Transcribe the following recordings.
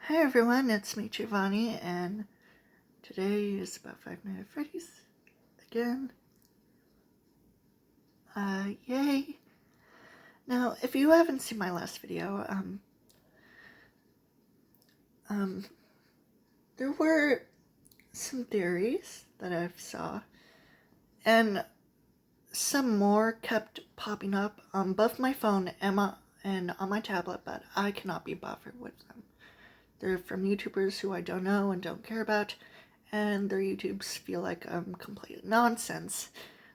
Hi everyone, it's me Giovanni, and today is about Five Nights at Freddy's again. Yay! Now, if you haven't seen my last video, there were some theories that I saw, and some more kept popping up on both my phone and on my tablet, but I cannot be bothered with them. They're from YouTubers who I don't know and don't care about, and their YouTubes feel like complete nonsense.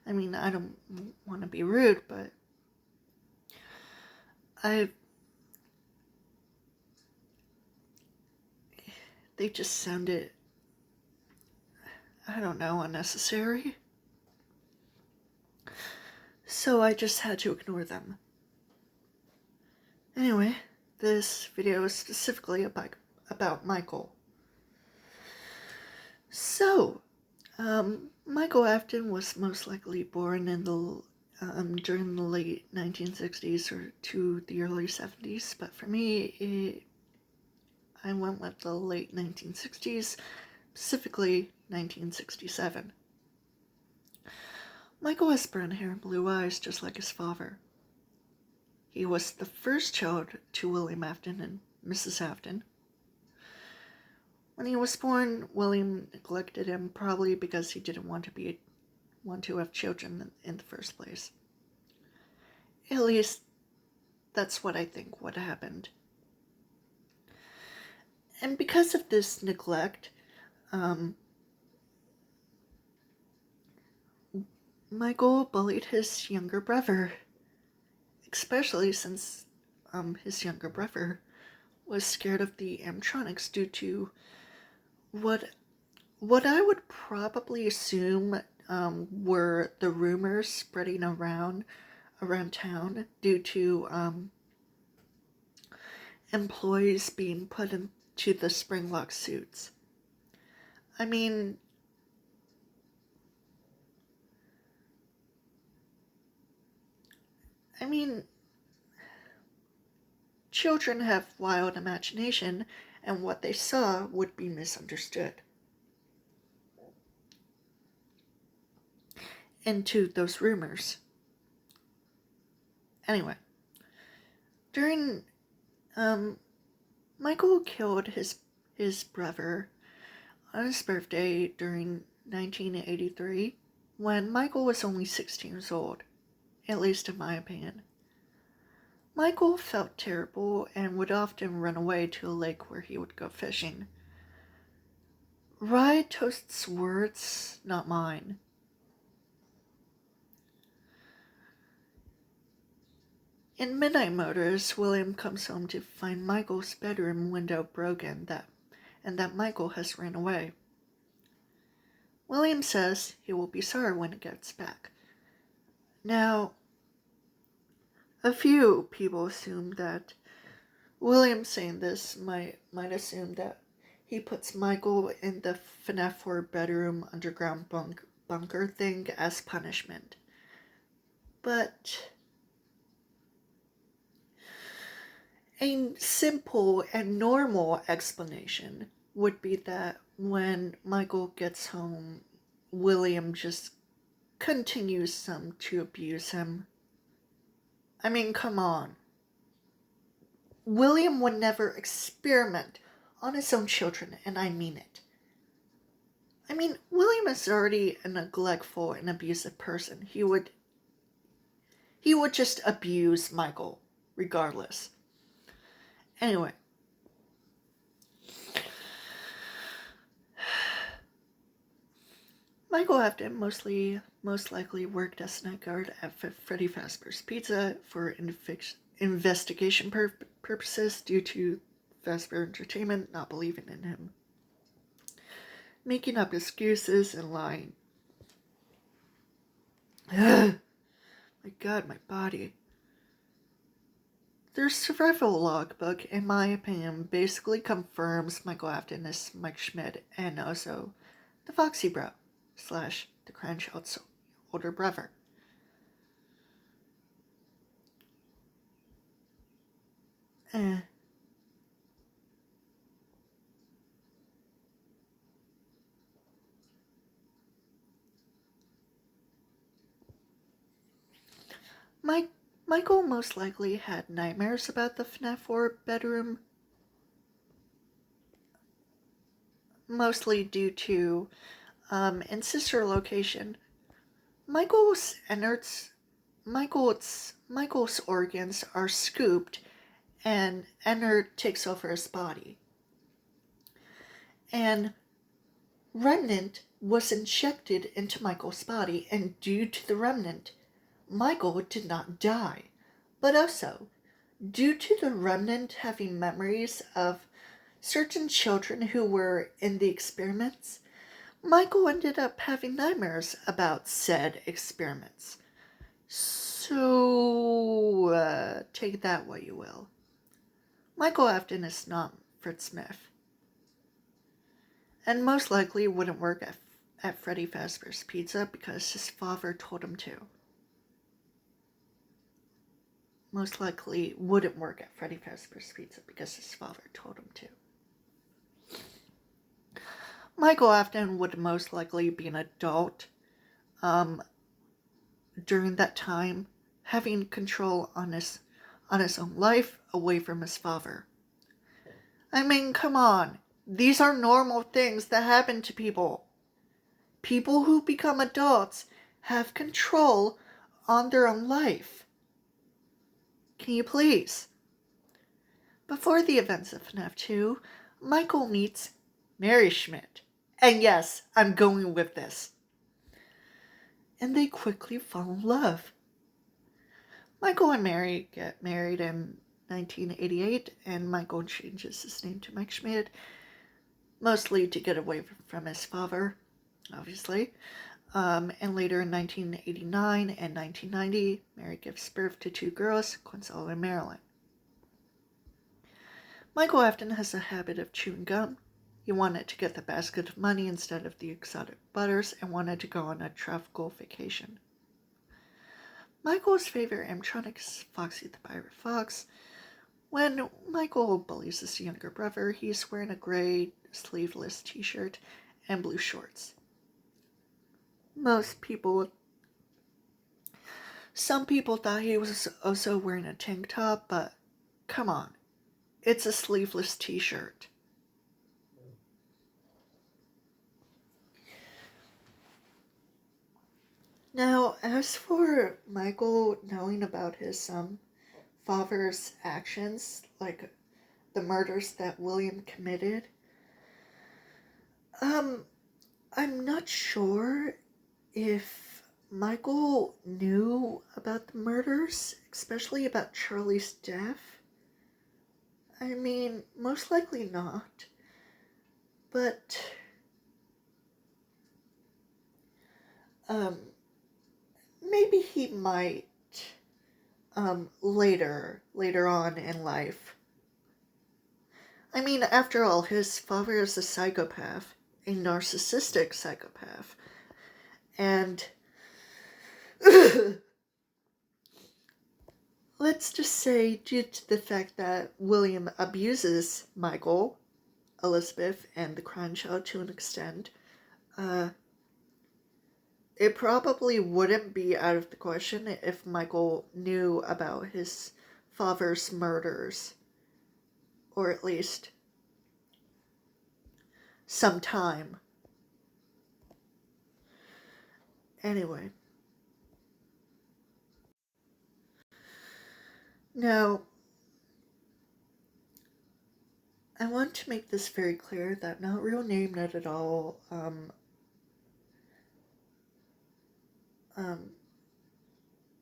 I mean, I don't want to be rude, but they just sounded, I don't know, unnecessary. So I just had to ignore them. Anyway, this video is specifically about Michael. So, Michael Afton was most likely born in the during the late 1960s or to the early 70s, but for me, I went with the late 1960s, specifically 1967. Michael has brown hair and blue eyes just like his father. He was the first child to William Afton and Mrs. Afton. When he was born, William neglected him, probably because he didn't want to have children in the first place. At least, that's what I think would have happened. And because of this neglect, Michael bullied his younger brother, especially since his younger brother was scared of the animatronics due to what I would probably assume were the rumors spreading around town due to employees being put into the spring-lock suits. I mean, children have wild imagination, and what they saw would be misunderstood into those rumors. Anyway, during Michael killed his brother on his birthday during 1983 when Michael was only 16 years old, at least in my opinion. Michael felt terrible and would often run away to a lake where he would go fishing. Rye Toast's words, not mine. In Midnight Motors, William comes home to find Michael's bedroom window broken and that Michael has ran away. William says he will be sorry when he gets back. Now, a few people assume that William saying this might assume that he puts Michael in the FNAF 4 bedroom underground bunker thing as punishment. But a simple and normal explanation would be that when Michael gets home, William just continues to abuse him. I mean, come on. William would never experiment on his own children, and I mean it. I mean, William is already a neglectful and abusive person. He would just abuse Michael, regardless. Anyway. Michael Afton most likely worked as night guard at Freddy Fazbear's Pizza for investigation purposes due to Fazbear Entertainment not believing in him, making up excuses and lying. My God, my body. Their survival logbook, in my opinion, basically confirms Michael Afton is Mike Schmidt and also the Foxy Bro / the grandchild's older brother. Michael most likely had nightmares about the FNAF 4 bedroom, mostly due to in sister location. Michael's organs are scooped, and Ennard takes over his body. And remnant was injected into Michael's body, and due to the remnant, Michael did not die. But also, due to the remnant having memories of certain children who were in the experiments, Michael ended up having nightmares about said experiments. So, take that what you will. Michael Afton is not Fritz Smith, and most likely wouldn't work at Freddy Fazbear's Pizza because his father told him to. Most likely wouldn't work at Freddy Fazbear's Pizza because his father told him to. Michael Afton would most likely be an adult during that time, having control on his own life away from his father. I mean, come on. These are normal things that happen to people. People who become adults have control on their own life. Can you please? Before the events of FNAF 2, Michael meets Mary Schmidt. And yes, I'm going with this. And they quickly fall in love. Michael and Mary get married in 1988, and Michael changes his name to Mike Schmidt, mostly to get away from his father, obviously. And later in 1989 and 1990, Mary gives birth to two girls, Gonzalo and Marilyn. Michael Afton has a habit of chewing gum. He wanted to get the basket of money instead of the exotic butters and wanted to go on a tropical vacation. Michael's favorite animatronic is Foxy the Pirate Fox. When Michael bullies his younger brother, he's wearing a gray sleeveless t-shirt and blue shorts. Some people thought he was also wearing a tank top, but come on, it's a sleeveless t-shirt. Now, as for Michael knowing about his father's actions, like the murders that William committed, I'm not sure if Michael knew about the murders, especially about Charlie's death. I mean, most likely not. But, maybe he might, later on in life. I mean, after all, his father is a psychopath, a narcissistic psychopath, and let's just say, due to the fact that William abuses Michael, Elizabeth, and the crime child to an extent, it probably wouldn't be out of the question if Michael knew about his father's murders, or at least some time. Anyway. Now, I want to make this very clear that not real name, not at all,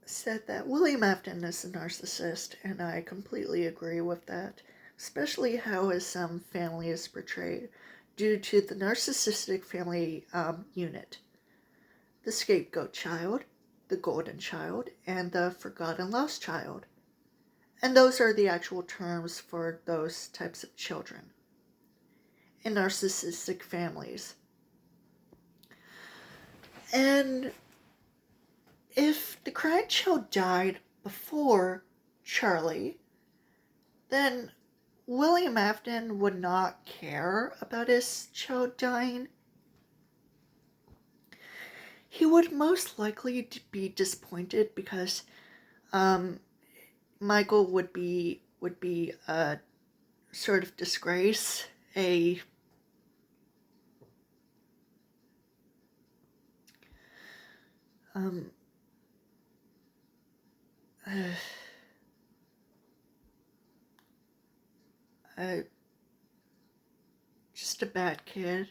said that William Afton is a narcissist, and I completely agree with that, especially how his family is portrayed due to the narcissistic family unit. The scapegoat child, the golden child, and the forgotten lost child. And those are the actual terms for those types of children in narcissistic families. And if the crying child died before Charlie, then William Afton would not care about his child dying. He would most likely be disappointed because Michael would be a sort of disgrace, a um, uh, just a bad kid.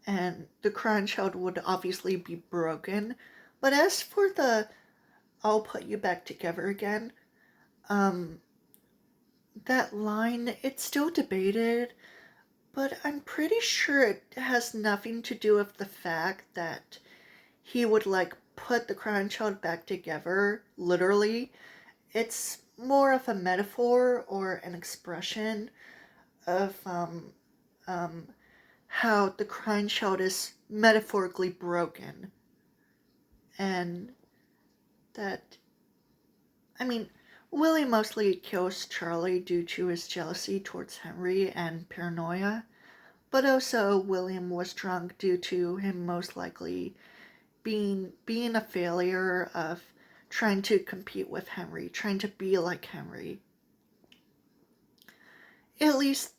And the crying child would obviously be broken. But as for the I'll put you back together again, um, that line, it's still debated, but I'm pretty sure it has nothing to do with the fact that he would like put the crying child back together, literally. It's more of a metaphor or an expression of um, how the crying child is metaphorically broken. And that, I mean, Willie mostly kills Charlie due to his jealousy towards Henry and paranoia, but also William was drunk due to him most likely being a failure of trying to compete with Henry, trying to be like Henry. At least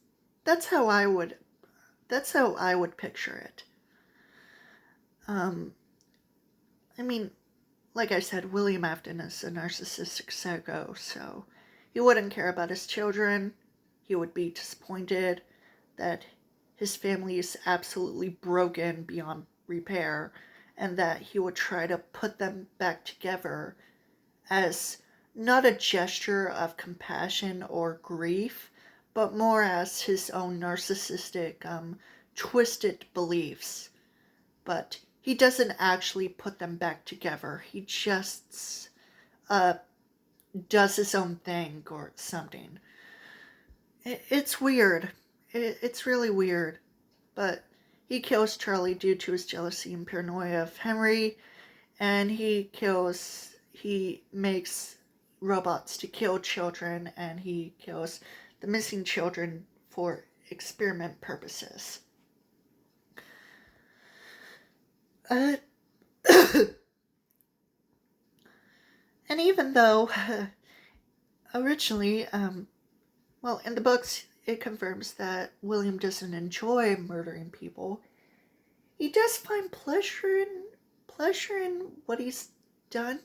that's how I would picture it. I mean, like I said, William Afton is a narcissistic psycho, so he wouldn't care about his children. He would be disappointed that his family is absolutely broken beyond repair, and that he would try to put them back together as not a gesture of compassion or grief, but more as his own narcissistic, twisted beliefs. But he doesn't actually put them back together. He just does his own thing or something. It's weird. It's really weird. But he kills Charlie due to his jealousy and paranoia of Henry, and he makes robots to kill children, and he kills the missing children for experiment purposes. Uh, and even though originally, well, in the books, it confirms that William doesn't enjoy murdering people. He does find pleasure in what he's done,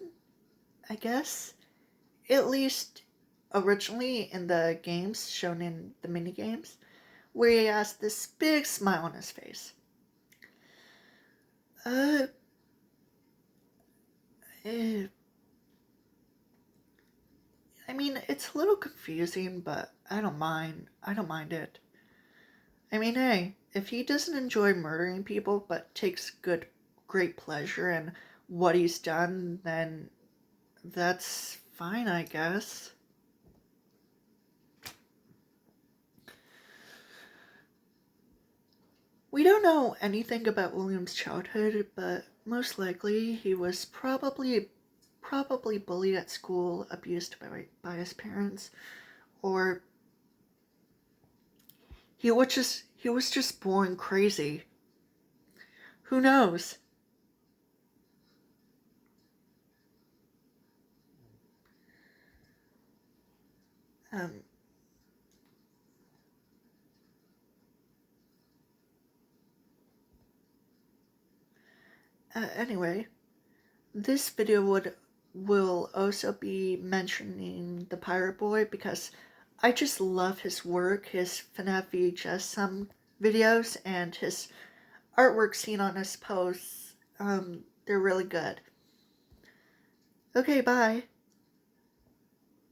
I guess. At least originally in the games, shown in the mini games, where he has this big smile on his face. Uh, eh, I mean, it's a little confusing, but I don't mind. I don't mind it. I mean, hey, if he doesn't enjoy murdering people but takes great pleasure in what he's done, then that's fine, I guess. We don't know anything about William's childhood, but most likely he was probably bullied at school, abused by his parents, or he was just born crazy. Who knows? Um, anyway, this video will also be mentioning the Pirate Boy because I just love his work, his FNAF VHS some videos, and his artwork seen on his posts. They're really good. Okay, bye.